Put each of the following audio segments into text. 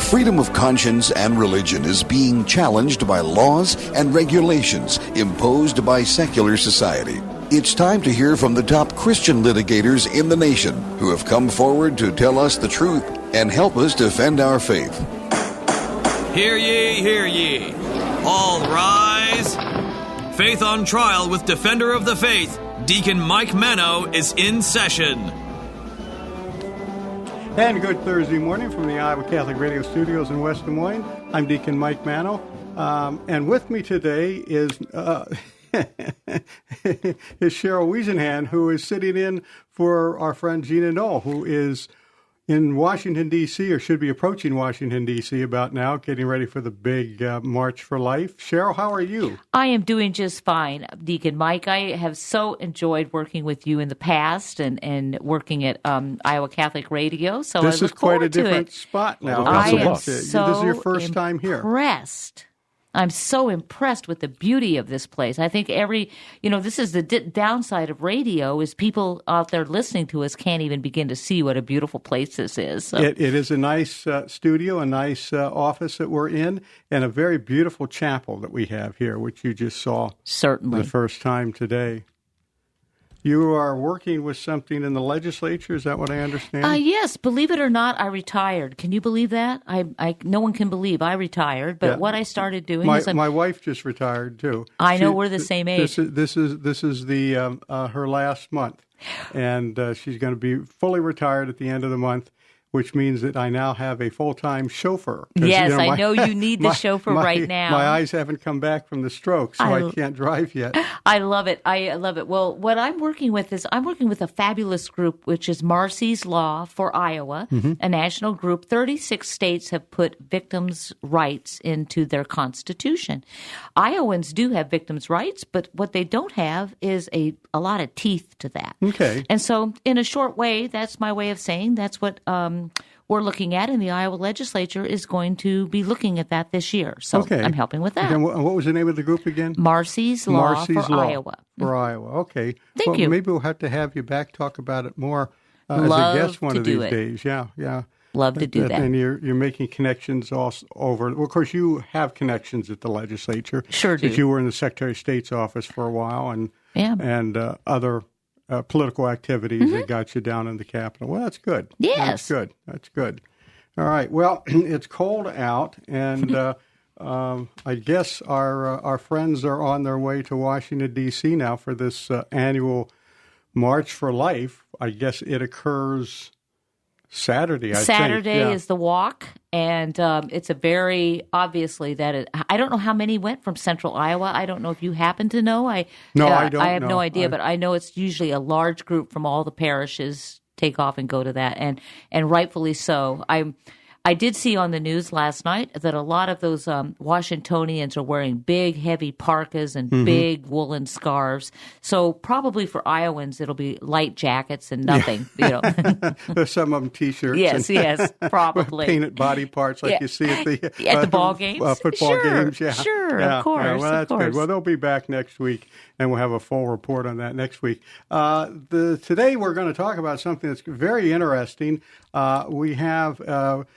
freedom of conscience and religion is being challenged by laws and regulations imposed by secular society. It's time to hear from the top Christian litigators in the nation who have come forward to tell us the truth and help us defend our faith. Hear ye, hear ye. All rise. Faith on Trial with Defender of the Faith, Deacon Mike Mano, is in session. And good Thursday morning from the Iowa Catholic Radio Studios in West Des Moines. I'm Deacon Mike Mano, and with me today is Cheryl Wiesenhan, who is sitting in for our friend Gina Knoll, who is in Washington, D.C., or should be approaching Washington, D.C. about now, getting ready for the big March for Life. Cheryl, how are you? I am doing just fine, Deacon Mike. I have so enjoyed working with you in the past and working at Iowa Catholic Radio, so this I look is quite forward a different to it. spot now. I am This is so your first time here. I'm so impressed with the beauty of this place. I think this is the downside of radio is people out there listening to us can't even begin to see what a beautiful place this is. So. It is a nice studio, a nice office that we're in, and a very beautiful chapel that we have here, which you just saw Certainly. the first time today. You are working with something in the legislature, is that what I understand? Yes, believe it or not, I retired. Can you believe that? No one can believe I retired, but what I started doing is my wife just retired too. I know we're the same age. This is the her last month, and she's going to be fully retired at the end of the month, which means that I now have a full-time chauffeur. Yes, I know you need the chauffeur right now. My eyes haven't come back from the stroke, so I can't drive yet. I love it. I love it. Well, what I'm working with is a fabulous group, which is Marcy's Law for Iowa, a national group. 36 states have put victims' rights into their constitution. Iowans do have victims' rights, but what they don't have is a lot of teeth to that. Okay. And so in a short way, that's my way of saying that's what we're looking at, and the Iowa legislature is going to be looking at that this year. So I'm helping with that. And what was the name of the group again? Marcy's Law for Iowa. For Iowa. Okay. Thank you. Maybe we'll have to have you back, talk about it more as Love a guest one to of do these it. days. Yeah. Love to do that. And you're making connections all over. Well, of course, you have connections at the legislature. Sure do. Because you were in the Secretary of State's office for a while and other political activities that got you down in the Capitol. Well, that's good. Yes. That's good. All right. Well, it's cold out, and I guess our friends are on their way to Washington, D.C. now for this annual March for Life. I guess it occurs Saturday, Saturday is the walk, and it's a very obviously I don't know how many went from Central Iowa. I don't know if you happen to know. I don't. I have no idea, but I know it's usually a large group from all the parishes take off and go to that, and rightfully so. I did see on the news last night that a lot of those Washingtonians are wearing big, heavy parkas and big woolen scarves. So probably for Iowans, it'll be light jackets and nothing. There's some of them T-shirts. Yes, probably. Painted body parts like you see at the ball games. Football games, Sure, of course. Well, that's good. Well, they'll be back next week, and we'll have a full report on that next week. Today we're going to talk about something that's very interesting. We have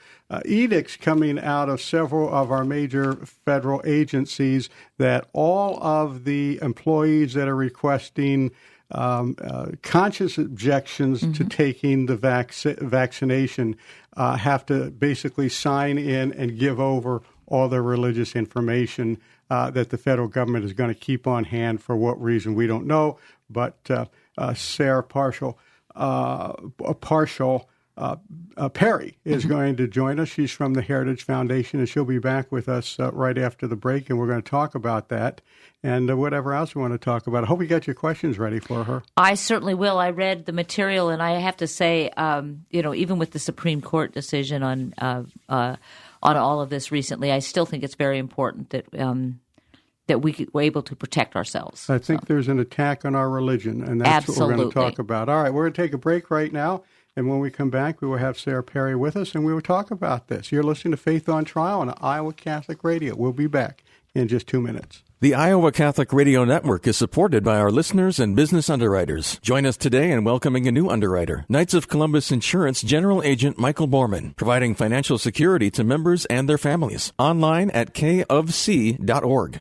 edicts coming out of several of our major federal agencies that all of the employees that are requesting conscious objections to taking the vaccination have to basically sign in and give over all their religious information that the federal government is going to keep on hand for what reason we don't know. But Sarah Parshall Perry is going to join us. She's from the Heritage Foundation, and she'll be back with us right after the break, and we're going to talk about that and whatever else we want to talk about. I hope you got your questions ready for her. I certainly will. I read the material, and I have to say, even with the Supreme Court decision on all of this recently, I still think it's very important that we were able to protect ourselves. I think there's an attack on our religion, and that's what we're going to talk about. All right, we're going to take a break right now. And when we come back, we will have Sarah Perry with us, and we will talk about this. You're listening to Faith on Trial on Iowa Catholic Radio. We'll be back in just 2 minutes. The Iowa Catholic Radio Network is supported by our listeners and business underwriters. Join us today in welcoming a new underwriter, Knights of Columbus Insurance General Agent Michael Borman, providing financial security to members and their families. Online at kofc.org.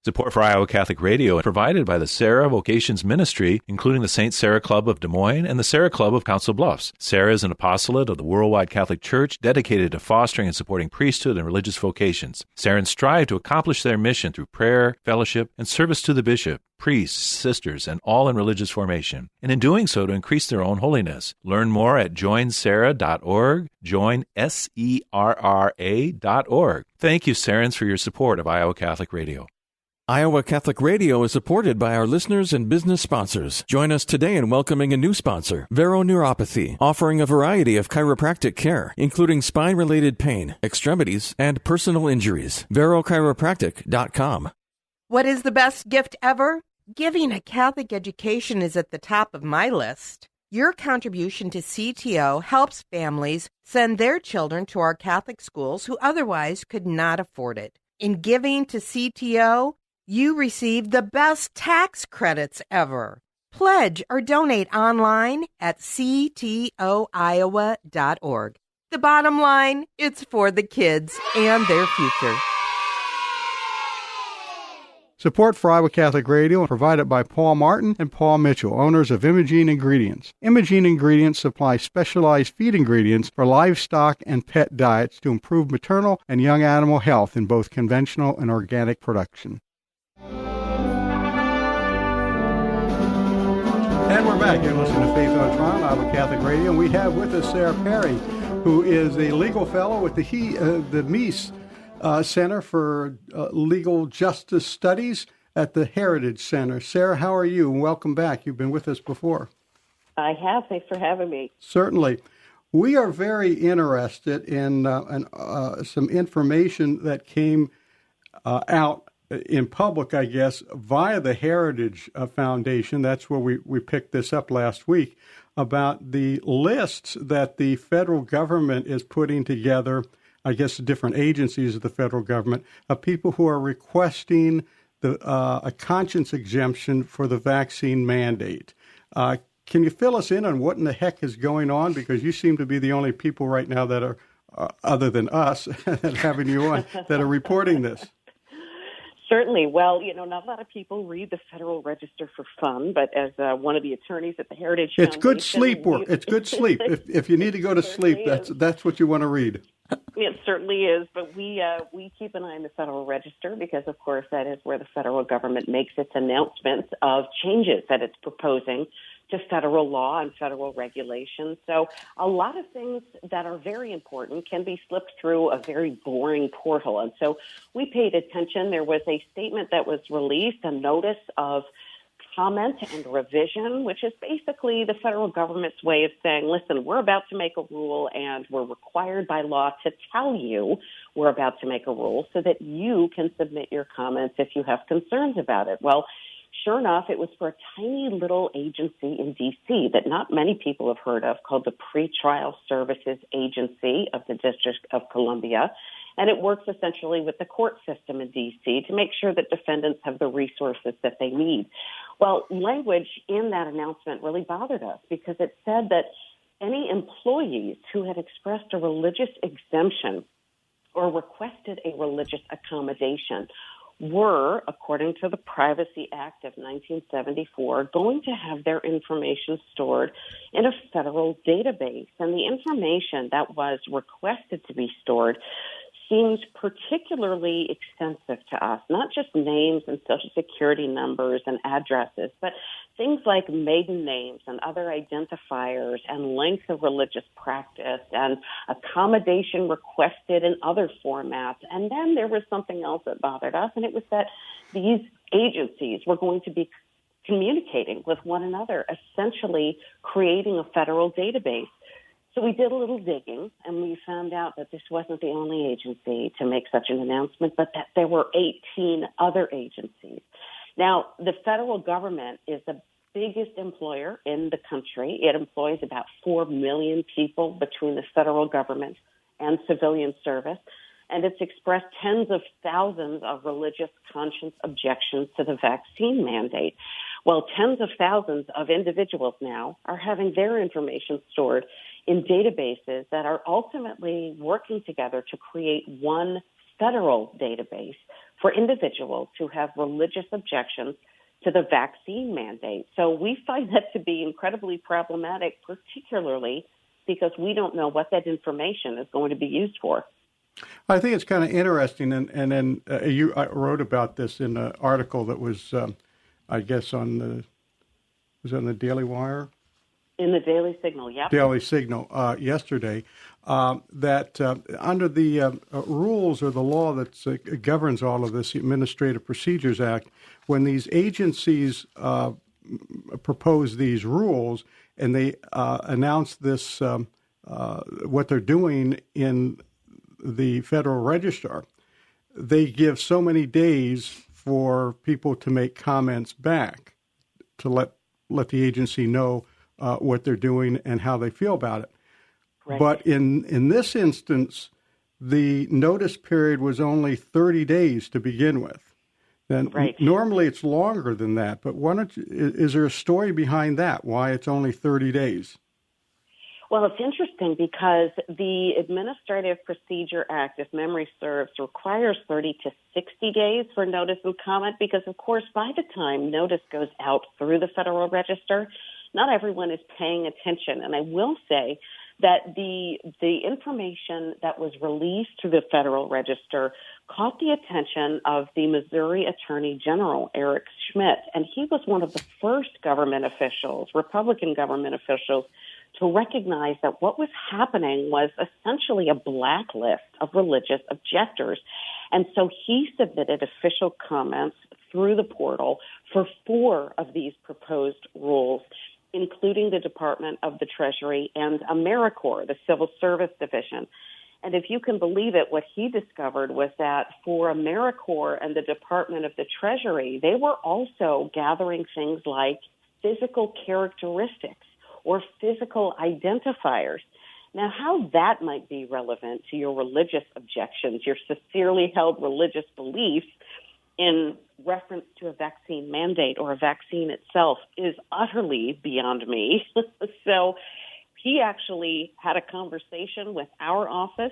Support for Iowa Catholic Radio is provided by the Sarah Vocations Ministry, including the St. Sarah Club of Des Moines and the Sarah Club of Council Bluffs. Sarah is an apostolate of the Worldwide Catholic Church dedicated to fostering and supporting priesthood and religious vocations. Sarahans strive to accomplish their mission through prayer, fellowship, and service to the bishop, priests, sisters, and all in religious formation, and in doing so to increase their own holiness. Learn more at joinsarah.org, joinserra.org. Thank you, Sarahans, for your support of Iowa Catholic Radio. Iowa Catholic Radio is supported by our listeners and business sponsors. Join us today in welcoming a new sponsor, Vero Neuropathy, offering a variety of chiropractic care, including spine-related pain, extremities, and personal injuries. VeroChiropractic.com. What is the best gift ever? Giving a Catholic education is at the top of my list. Your contribution to CTO helps families send their children to our Catholic schools who otherwise could not afford it. In giving to CTO, you receive the best tax credits ever. Pledge or donate online at ctoiowa.org. The bottom line, it's for the kids and their future. Support for Iowa Catholic Radio provided by Paul Martin and Paul Mitchell, owners of Imogene Ingredients. Imogene Ingredients supply specialized feed ingredients for livestock and pet diets to improve maternal and young animal health in both conventional and organic production. And we're back. You're listening to Faith on Trial, Iowa Catholic Radio, and we have with us Sarah Perry, who is a legal fellow with the Meese Center for Legal Justice Studies at the Heritage Center. Sarah, how are you? And welcome back. You've been with us before. I have. Thanks for having me. Certainly. We are very interested in some information that came out in public, I guess, via the Heritage Foundation. That's where we picked this up last week, about the lists that the federal government is putting together, I guess the different agencies of the federal government, of people who are requesting a conscience exemption for the vaccine mandate. Can you fill us in on what in the heck is going on? Because you seem to be the only people right now that are, other than us, that having you on, that are reporting this. Certainly. Well, not a lot of people read the Federal Register for fun, but as one of the attorneys at the Heritage Foundation... It's good sleep work. It's good sleep. If you need to go to sleep, that's what you want to read. It certainly is, but we keep an eye on the Federal Register because, of course, that is where the federal government makes its announcements of changes that it's proposing to federal law and federal regulations. So a lot of things that are very important can be slipped through a very boring portal. And so we paid attention. There was a statement that was released, a notice of comment and revision, which is basically the federal government's way of saying, listen, we're about to make a rule and we're required by law to tell you we're about to make a rule so that you can submit your comments if you have concerns about it. Well, sure enough, it was for a tiny little agency in D.C. that not many people have heard of, called the Pretrial Services Agency of the District of Columbia. And it works essentially with the court system in D.C. to make sure that defendants have the resources that they need. Well, language in that announcement really bothered us because it said that any employees who had expressed a religious exemption or requested a religious accommodation were, according to the Privacy Act of 1974, going to have their information stored in a federal database. And the information that was requested to be stored seemed particularly extensive to us, not just names and Social Security numbers and addresses, but things like maiden names and other identifiers and length of religious practice and accommodation requested in other formats. And then there was something else that bothered us, and it was that these agencies were going to be communicating with one another, essentially creating a federal database. So we did a little digging, and we found out that this wasn't the only agency to make such an announcement, but that there were 18 other agencies. Now, the federal government is the biggest employer in the country. It employs about 4 million people between the federal government and civilian service. and it's expressed tens of thousands of religious conscience objections to the vaccine mandate. Well, tens of thousands of individuals now are having their information stored in databases that are ultimately working together to create one federal database for individuals who have religious objections to the vaccine mandate. So we find that to be incredibly problematic, particularly because we don't know what that information is going to be used for. I think it's kind of interesting, and then you wrote about this in an article that was, I guess, on the Daily Wire? In the Daily Signal, yep. Daily Signal yesterday, that under the rules or the law that governs all of this, the Administrative Procedures Act, when these agencies propose these rules and they announce this, what they're doing in the Federal Register, they give so many days for people to make comments back to let the agency know what they're doing and how they feel about it. Right. But in this instance, the notice period was only 30 days to begin with. Then right. Normally it's longer than that. But is there a story behind that, why it's only 30 days? Well, it's interesting because the Administrative Procedure Act, if memory serves, requires 30 to 60 days for notice and comment because, of course, by the time notice goes out through the Federal Register, not everyone is paying attention. And I will say that the information that was released through the Federal Register caught the attention of the Missouri Attorney General, Eric Schmidt, and he was one of the first government officials, Republican government officials, to recognize that what was happening was essentially a blacklist of religious objectors. And so he submitted official comments through the portal for 4 of these proposed rules, including the Department of the Treasury and AmeriCorps, the Civil Service Division. And if you can believe it, what he discovered was that for AmeriCorps and the Department of the Treasury, they were also gathering things like physical characteristics or physical identifiers. Now, how that might be relevant to your religious objections, your sincerely held religious beliefs in reference to a vaccine mandate or a vaccine itself is utterly beyond me. So he actually had a conversation with our office,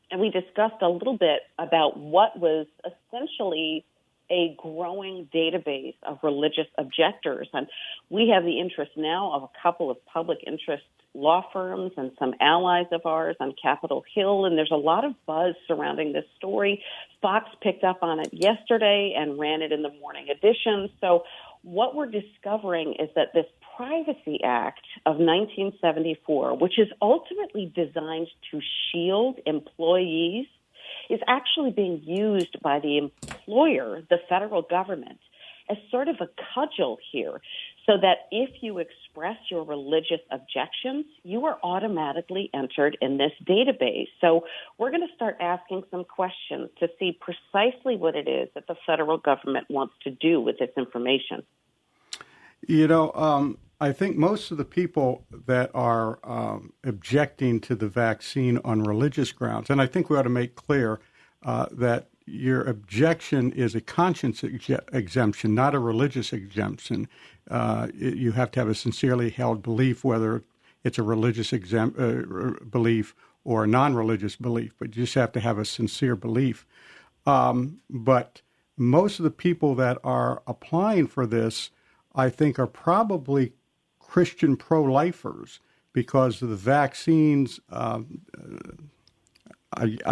and we discussed a little bit about what was essentially a growing database of religious objectors. And we have the interest now of a couple of public interest law firms and some allies of ours on Capitol Hill, and there's a lot of buzz surrounding this story. Fox picked up on it yesterday and ran it in the morning edition. So what we're discovering is that this Privacy Act of 1974, which is ultimately designed to shield employees, is actually being used by the employer, the federal government, as sort of a cudgel here, so that if you express your religious objections, you are automatically entered in this database. So we're going to start asking some questions to see precisely what it is that the federal government wants to do with this information. You know, I think most of the people that are objecting to the vaccine on religious grounds, and I think we ought to make clear that your objection is a conscience exemption, not a religious exemption. You have to have a sincerely held belief, whether it's a religious belief or a non-religious belief, but you just have to have a sincere belief. But most of the people that are applying for this, I think, are probably Christian pro-lifers because of the vaccines, I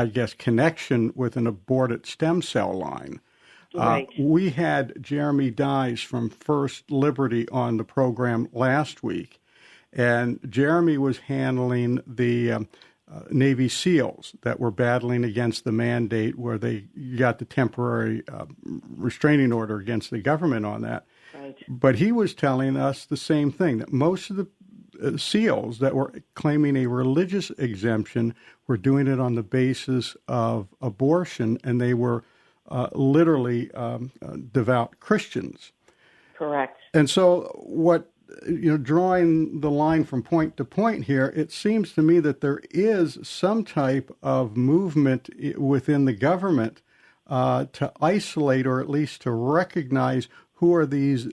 guess, connection with an aborted stem cell line. Right. We had Jeremy Dice from First Liberty on the program last week, and Jeremy was handling the Navy SEALs that were battling against the mandate where they got the temporary restraining order against the government on that. Right. But he was telling us the same thing, that most of the SEALs that were claiming a religious exemption were doing it on the basis of abortion, and they were literally devout Christians. Correct. And so what drawing the line from point to point here, it seems to me that there is some type of movement within the government to isolate, or at least to recognize, who are these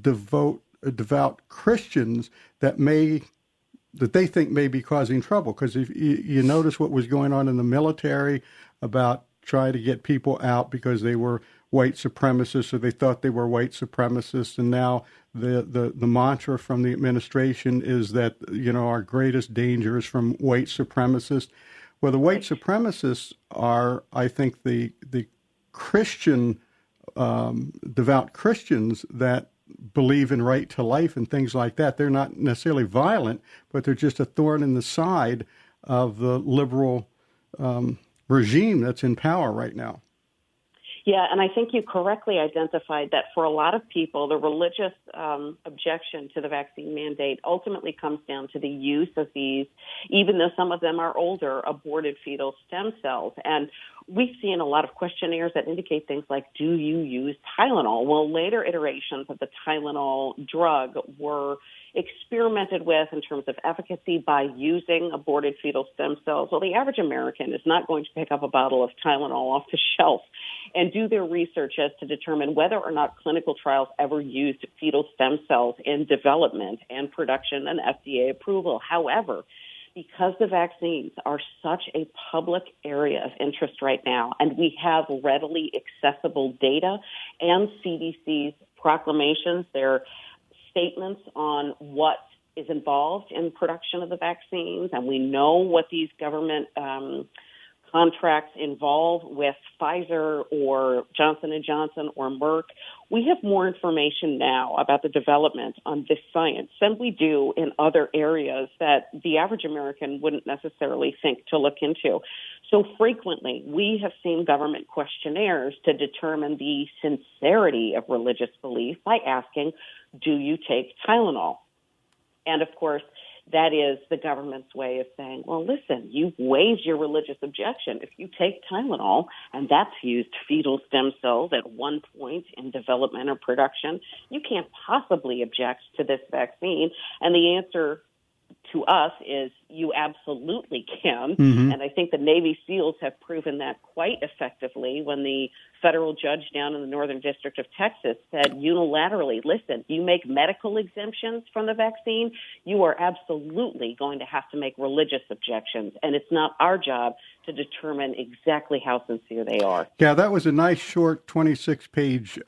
devout Christians that they think may be causing trouble. Because if you notice what was going on in the military about trying to get people out because they were white supremacists, or they thought they were white supremacists, and now the mantra from the administration is that our greatest danger is from white supremacists. Well, the white supremacists are, I think, the Christian devout Christians that believe in right to life and things like that. They're not necessarily violent, but they're just a thorn in the side of the liberal regime that's in power right now. Yeah, and I think you correctly identified that for a lot of people, the religious objection to the vaccine mandate ultimately comes down to the use of these, even though some of them are older, aborted fetal stem cells. And we've seen a lot of questionnaires that indicate things like, do you use Tylenol? Well, later iterations of the Tylenol drug were experimented with in terms of efficacy by using aborted fetal stem cells. Well, the average American is not going to pick up a bottle of Tylenol off the shelf and do their research as to determine whether or not clinical trials ever used fetal stem cells in development and production and FDA approval. However, because the vaccines are such a public area of interest right now, and we have readily accessible data and CDC's proclamations, their statements on what is involved in production of the vaccines, and we know what these government contracts involve with Pfizer or Johnson & Johnson or Merck. We have more information now about the development on this science than we do in other areas that the average American wouldn't necessarily think to look into. So frequently, we have seen government questionnaires to determine the sincerity of religious belief by asking, do you take Tylenol? And of course, that is the government's way of saying, well, listen, you've waived your religious objection. If you take Tylenol, and that's used fetal stem cells at one point in development or production, you can't possibly object to this vaccine. And the answer to us is you absolutely can. Mm-hmm. And I think the Navy SEALs have proven that quite effectively when the federal judge down in the Northern District of Texas said unilaterally, listen, you make medical exemptions from the vaccine, you are absolutely going to have to make religious objections. And it's not our job to determine exactly how sincere they are. Yeah, that was a nice short 26-page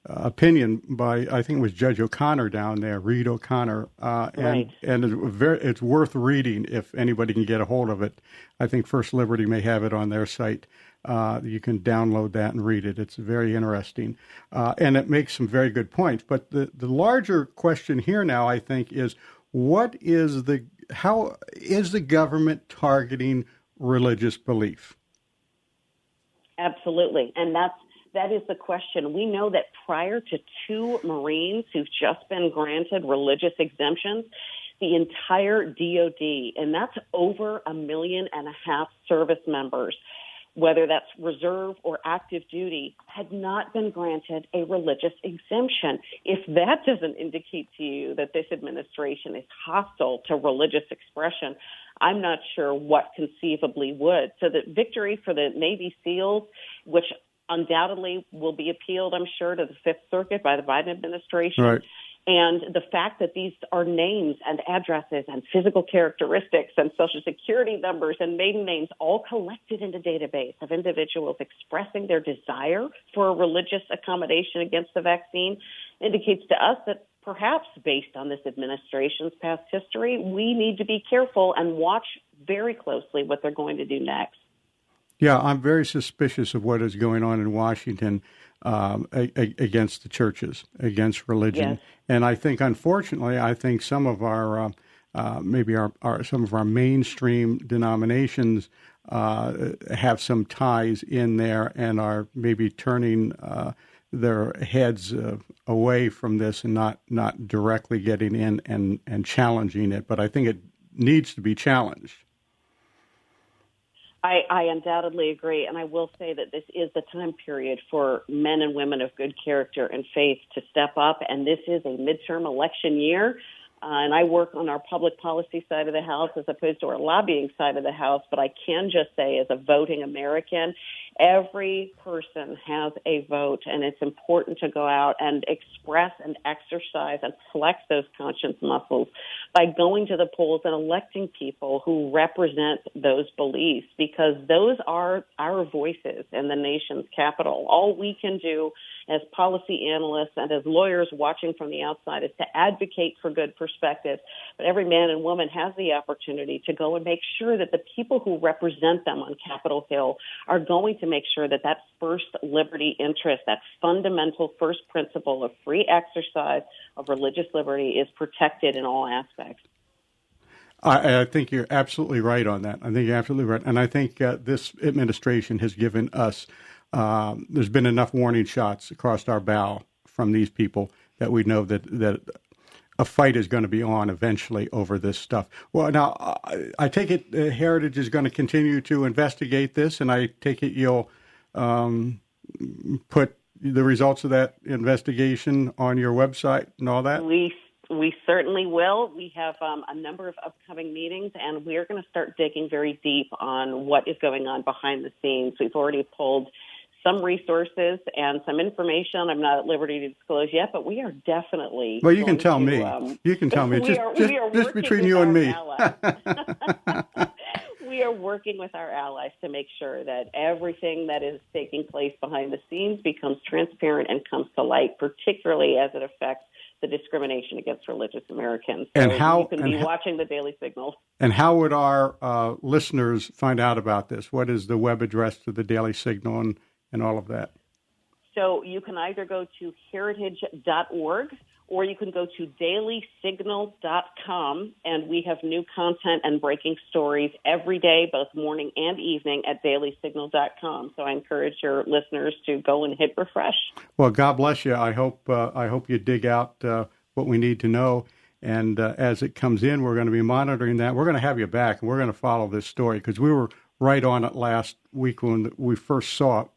opinion by, I think it was Judge O'Connor down there, Reed O'Connor, right. And it's worth reading if anybody can get a hold of it. I think First Liberty may have it on their site. You can download that and read it. It's very interesting, and it makes some very good points. But the larger question here now, I think, is how is the government targeting religious belief? Absolutely, and that is the question. We know that prior to 2 Marines who've just been granted religious exemptions, the entire DOD, and that's over 1.5 million service members, whether that's reserve or active duty, had not been granted a religious exemption. If that doesn't indicate to you that this administration is hostile to religious expression, I'm not sure what conceivably would. So the victory for the Navy SEALs, which undoubtedly will be appealed, I'm sure, to the Fifth Circuit by the Biden administration. Right. And the fact that these are names and addresses and physical characteristics and Social Security numbers and maiden names all collected in a database of individuals expressing their desire for a religious accommodation against the vaccine indicates to us that perhaps based on this administration's past history, we need to be careful and watch very closely what they're going to do next. Yeah, I'm very suspicious of what is going on in Washington against the churches, against religion. Yes. And I think, unfortunately, some of our some of our mainstream denominations have some ties in there and are maybe turning their heads away from this and not directly getting in and challenging it. But I think it needs to be challenged. I undoubtedly agree, and I will say that this is the time period for men and women of good character and faith to step up, and this is a midterm election year. And I work on our public policy side of the House as opposed to our lobbying side of the House, but I can just say as a voting American, every person has a vote, and it's important to go out and express and exercise and flex those conscience muscles by going to the polls and electing people who represent those beliefs, because those are our voices in the nation's capital. All we can do as policy analysts and as lawyers watching from the outside is to advocate for good perspectives. But every man and woman has the opportunity to go and make sure that the people who represent them on Capitol Hill are going to make sure that that first liberty interest, that fundamental first principle of free exercise of religious liberty is protected in all aspects. I think you're absolutely right on that. I think you're absolutely right. And I think this administration has given us there's been enough warning shots across our bow from these people that we know that a fight is going to be on eventually over this stuff. Well, now, I take it Heritage is going to continue to investigate this, and I take it you'll put the results of that investigation on your website and all that? We certainly will. We have a number of upcoming meetings, and we're going to start digging very deep on what is going on behind the scenes. We've already pulled some resources and some information I'm not at liberty to disclose yet, but we are definitely. Well, you can tell me. You can tell me. Just between you and me. We are working with our allies to make sure that everything that is taking place behind the scenes becomes transparent and comes to light, particularly as it affects the discrimination against religious Americans. So and how you can be watching the Daily Signal. And how would our listeners find out about this? What is the web address to the Daily Signal and all of that? So you can either go to heritage.org or you can go to dailysignal.com, and we have new content and breaking stories every day, both morning and evening, at dailysignal.com. So I encourage your listeners to go and hit refresh. Well, God bless you. I hope you dig out what we need to know. And as it comes in, we're going to be monitoring that. We're going to have you back, and we're going to follow this story because we were right on it last week when we first saw it.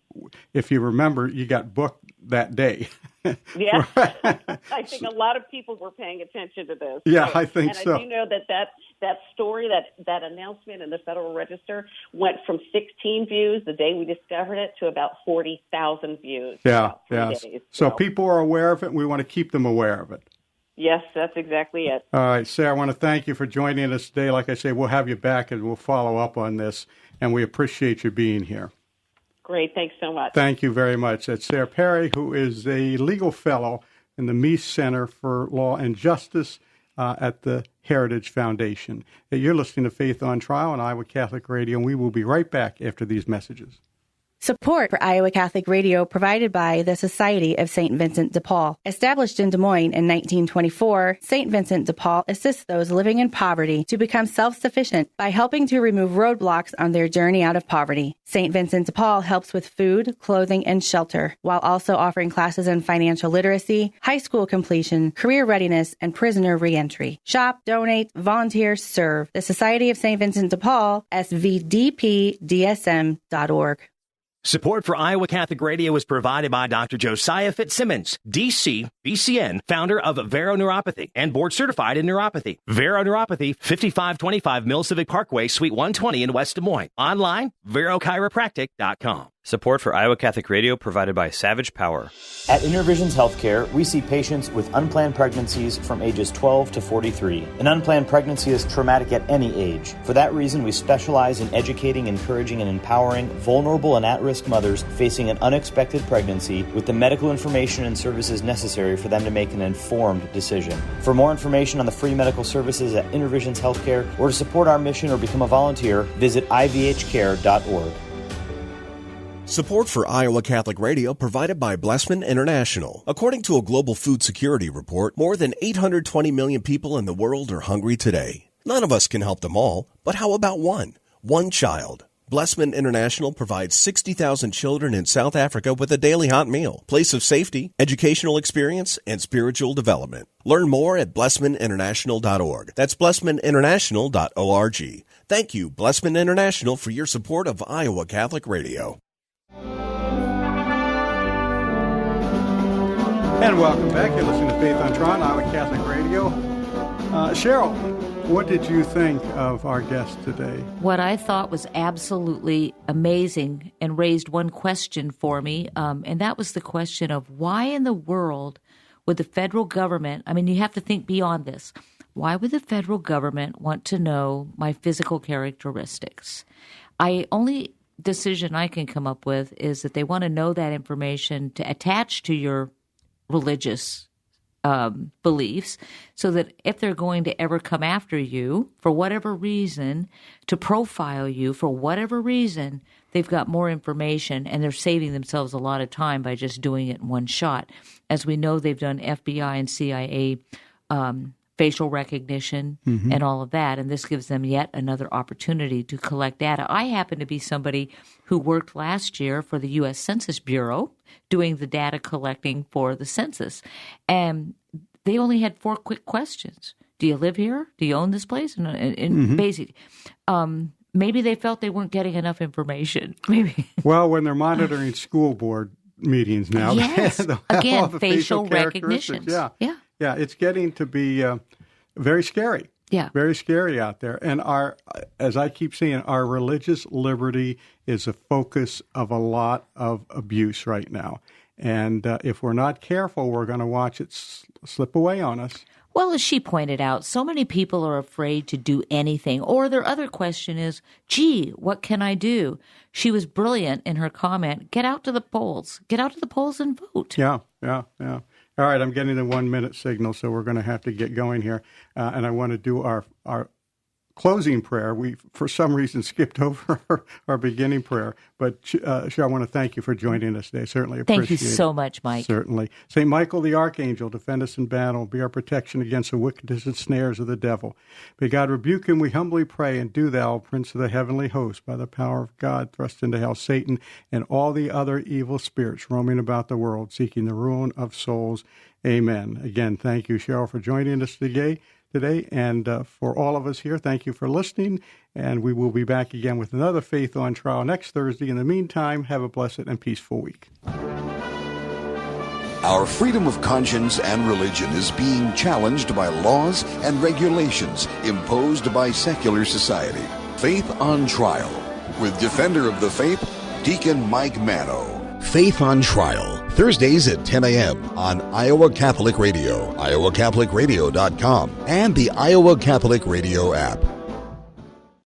If you remember, you got booked that day. Yeah, I think a lot of people were paying attention to this. Yeah, I think and so. And I do know that story, that announcement in the Federal Register went from 16 views the day we discovered it to about 40,000 views. Yeah. Days. So people are aware of it, and we want to keep them aware of it. Yes, that's exactly it. All right, Sarah, I want to thank you for joining us today. Like I say, we'll have you back, and we'll follow up on this, and we appreciate you being here. Great. Thanks so much. Thank you very much. That's Sarah Perry, who is a legal fellow in the Meese Center for Law and Justice at the Heritage Foundation. You're listening to Faith on Trial on Iowa Catholic Radio, and we will be right back after these messages. Support for Iowa Catholic Radio provided by the Society of St. Vincent de Paul. Established in Des Moines in 1924, St. Vincent de Paul assists those living in poverty to become self-sufficient by helping to remove roadblocks on their journey out of poverty. St. Vincent de Paul helps with food, clothing, and shelter, while also offering classes in financial literacy, high school completion, career readiness, and prisoner reentry. Shop, donate, volunteer, serve. The Society of St. Vincent de Paul, svdpdsm.org. Support for Iowa Catholic Radio is provided by Dr. Josiah Fitzsimmons, D.C., BCN, founder of Vero Neuropathy and board certified in neuropathy. Vero Neuropathy, 5525 Mill Civic Parkway, Suite 120 in West Des Moines. Online, verochiropractic.com. Support for Iowa Catholic Radio provided by Savage Power. At Intervisions Healthcare, we see patients with unplanned pregnancies from ages 12 to 43. An unplanned pregnancy is traumatic at any age. For that reason, we specialize in educating, encouraging, and empowering vulnerable and at-risk mothers facing an unexpected pregnancy with the medical information and services necessary for them to make an informed decision. For more information on the free medical services at Intervisions Healthcare, or to support our mission or become a volunteer, visit ivhcare.org. Support for Iowa Catholic Radio provided by Blessman International. According to a global food security report, more than 820 million people in the world are hungry today. None of us can help them all, but how about one child? Blessman International provides 60,000 children in South Africa with a daily hot meal, place of safety, educational experience, and spiritual development. Learn more at blessmaninternational.org. That's blessmaninternational.org. Thank you, Blessman International, for your support of Iowa Catholic Radio. And welcome back. You're listening to Faith on Trial on Iowa Catholic Radio. Cheryl, what did you think of our guest today? What I thought was absolutely amazing and raised one question for me, and that was the question of why in the world would the federal government, I mean, you have to think beyond this, why would the federal government want to know my physical characteristics? Only decision I can come up with is that they want to know that information to attach to your religious beliefs, so that if they're going to ever come after you for whatever reason, to profile you for whatever reason, they've got more information, and they're saving themselves a lot of time by just doing it in one shot. As we know, they've done FBI and CIA facial recognition and all of that, and this gives them yet another opportunity to collect data. I happen to be somebody who worked last year for the U.S. Census Bureau doing the data collecting for the census, and they only had 4 quick questions. Do you live here? Do you own this place? And basically, maybe they felt they weren't getting enough information. Maybe. Well, when they're monitoring school board meetings now, yes, again, facial recognition. Yeah, it's getting to be very scary. Yeah. Very scary out there. And as I keep saying, our religious liberty is a focus of a lot of abuse right now. And if we're not careful, we're going to watch it slip away on us. Well, as she pointed out, so many people are afraid to do anything. Or their other question is, gee, what can I do? She was brilliant in her comment, get out to the polls. Get out to the polls and vote. Yeah. All right, I'm getting the 1-minute signal, so we're going to have to get going here. And I want to do our closing prayer. We, for some reason, skipped over our beginning prayer. But, Cheryl, I want to thank you for joining us today. Certainly appreciate it. Thank you so much, Mike. Certainly. St. Michael the Archangel, defend us in battle. Be our protection against the wickedness and snares of the devil. May God rebuke him, we humbly pray. And do thou, Prince of the heavenly host, by the power of God, thrust into hell Satan and all the other evil spirits roaming about the world, seeking the ruin of souls. Amen. Again, thank you, Cheryl, for joining us today. And for all of us here, thank you for listening. And we will be back again with another Faith on Trial next Thursday. In the meantime, have a blessed and peaceful week. Our freedom of conscience and religion is being challenged by laws and regulations imposed by secular society. Faith on Trial with Defender of the Faith, Deacon Mike Mano. Faith on Trial, Thursdays at 10 a.m. on Iowa Catholic Radio, iowacatholicradio.com, and the Iowa Catholic Radio app.